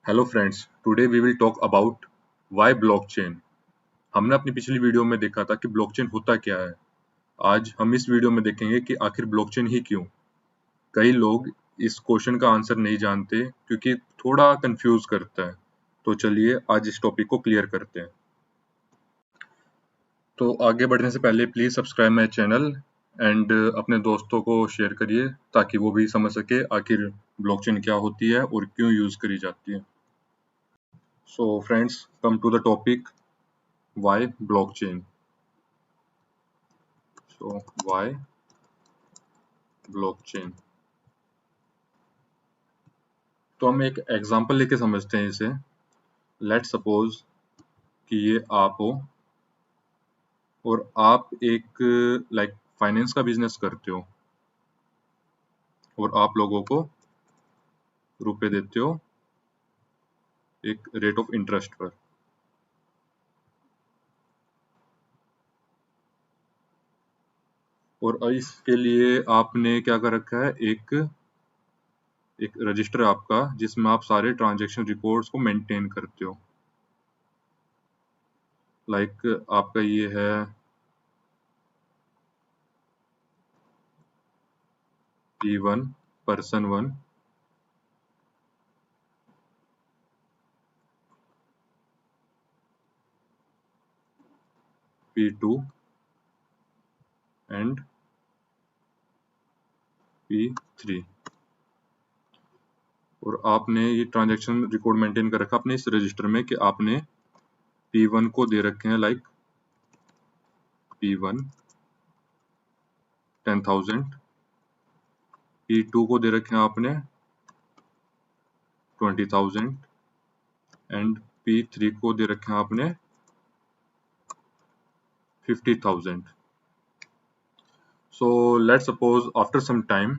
Hello friends, today we will talk about why blockchain. हमने अपनी पिछली वीडियो में देखा था कि ब्लॉकचेन होता क्या है। आज हम इस वीडियो में देखेंगे कि आखिर ब्लॉकचेन ही क्यों। कई लोग इस क्वेश्चन का आंसर नहीं जानते क्योंकि थोड़ा कंफ्यूज करता है। तो चलिए आज इस टॉपिक को क्लियर करते हैं। तो आगे बढ़ने से पहले please subscribe my channel and अपने दोस्तों को शेयर करिए ताकि वो भी समझ सके आखिर ब्लॉकचेन क्या होती है और क्यों यूज करी जाती है। So friends, come to the topic, why blockchain. So why blockchain? तो हम एक एग्जांपल लेके समझते हैं इसे। लेट सपोज कि ये आप हो और आप एक फाइनेंस का बिजनेस करते हो और आप लोगों को रुपए देते हो एक रेट ऑफ इंटरेस्ट पर। और इसके लिए आपने क्या कर रखा है, एक रजिस्टर आपका जिसमें आप सारे ट्रांजैक्शन रिकॉर्ड्स को मेंटेन करते हो। आपका ये है P1 person 1, P2 and P3। और आपने ये ट्रांजैक्शन रिकॉर्ड मेंटेन कर रखा अपने इस रजिस्टर में कि आपने P1 को दे रखे हैं P1 10,000, P2 को दे रखे हैं आपने 20,000 एंड P3 को दे रखे हैं आपने 50,000। So let suppose after some time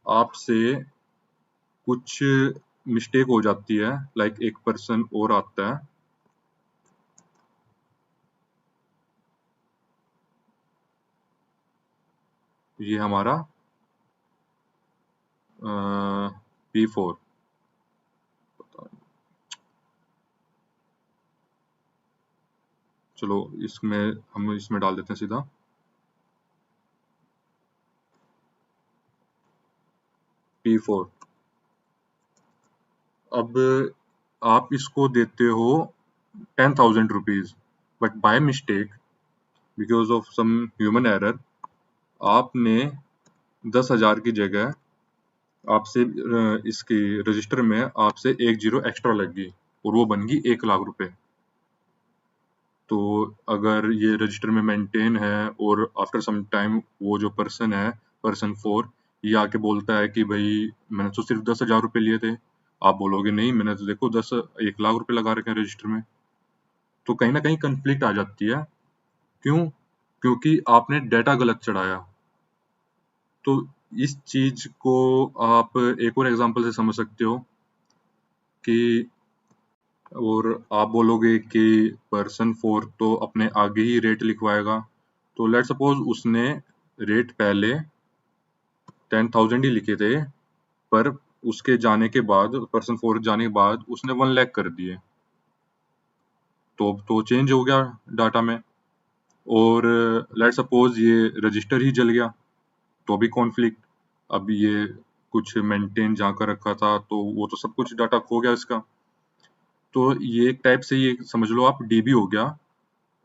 आपसे कुछ मिस्टेक हो जाती है, एक पर्सन और आता है, ये हमारा P4, चलो हम इसमें डाल देते हैं सीधा P4। अब आप इसको देते हो 10,000 rupees, but by mistake because of some human error आपने 10,000 की जगह आपसे इसकी रजिस्टर में आपसे एक जीरो एक्स्ट्रा लग गई और वो बन गई 1 लाख रुपए। तो अगर ये रजिस्टर में मेंटेन है और आफ्टर सम टाइम वो जो पर्सन है, पर्सन 4, ये आके बोलता है कि भाई मैंने तो सिर्फ 10,000 रुपए लिए थे, आप बोलोगे नहीं मैंने तो देखो 1 लाख रुपए लगा रखे हैं रजिस्टर में। तो कहीं ना कहीं कंफ्लिक्ट आ जाती है। क्यों? क्योंकि आपने डेटा गलत चढ़ाया। तो इस चीज को आप एक और एग्जांपल से समझ सकते हो कि, और आप बोलोगे कि पर्सन 4 तो अपने आगे ही रेट लिखवाएगा। तो लेट सपोज उसने रेट पहले 10,000 ही लिखे थे, पर उसके जाने के बाद, पर्सन 4 जाने के बाद उसने 1 लाख कर दिए। तो चेंज हो गया डाटा में। और लेट सपोज ये रजिस्टर ही जल गया तो भी कॉन्फ्लिक्ट। अब ये कुछ मेंटेन जहाँ का रखा था तो वो तो सब कुछ डाटा खो गया इसका। तो ये एक टाइप से ये समझ लो आप डीबी हो गया।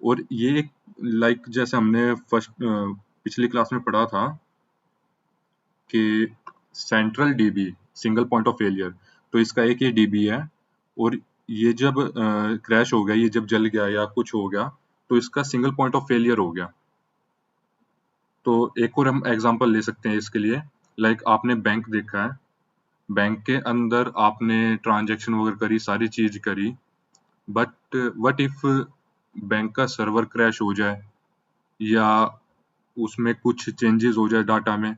और ये एक जैसे हमने पिछली क्लास में पढ़ा था कि central dB single point of failure, तो इसका एक ये डीबी है। और ये जब क्रैश हो गया, ये जब जल गया या कुछ हो गया तो इसका सिंगल पॉइंट ऑफ फेलियर हो गया। तो एक और हम एग्जांपल ले सकते हैं इसके लिए। आपने बैंक देखा है, बैंक के अंदर आपने ट्रांजैक्शन वगैरह करी, सारी चीज करी, बट व्हाट इफ बैंक का सर्वर क्रैश हो जाए या उसमें कुछ चेंजेस हो जाए डाटा में,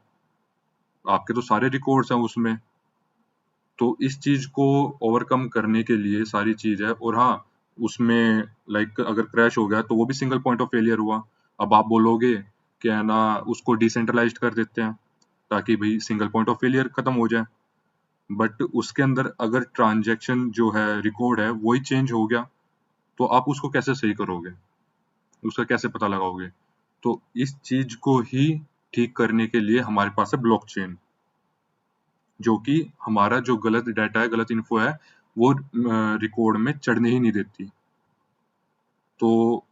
आपके तो सारे रिकॉर्ड्स हैं उसमें। तो इस चीज को ओवरकम करने के लिए सारी चीज है। और हाँ, उसमें अगर क्रैश हो गया तो वो भी सिंगल पॉइंट ऑफ फेलियर हुआ। अब आप बोलोगे कि है ना उसको डिसेंट्रलाइज्ड कर देते हैं ताकि भाई सिंगल पॉइंट ऑफ फेलियर खत्म हो जाए। बट उसके अंदर अगर ट्रांजैक्शन जो है रिकॉर्ड है वही चेंज हो गया तो आप उसको कैसे सही करोगे, उसका कैसे पता लगाओगे? तो इस चीज को ही ठीक करने के लिए हमारे पास है ब्लॉकचेन, जो कि हमारा जो गलत डाटा है, गलत इन्फो है, वो रिकॉर्ड में चढ़ने ही नहीं देती। तो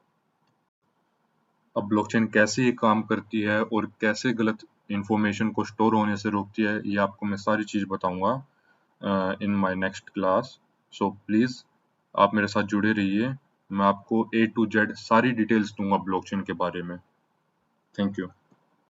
अब ब्लॉकचेन कैसे ये काम करती है और कैसे गलत इंफॉर्मेशन को स्टोर होने से रोकती है, ये आपको मैं सारी चीज बताऊंगा in my next class. So please आप मेरे साथ जुड़े रहिए, मैं आपको A to Z सारी डिटेल्स दूंगा ब्लॉकचेन के बारे में। Thank you.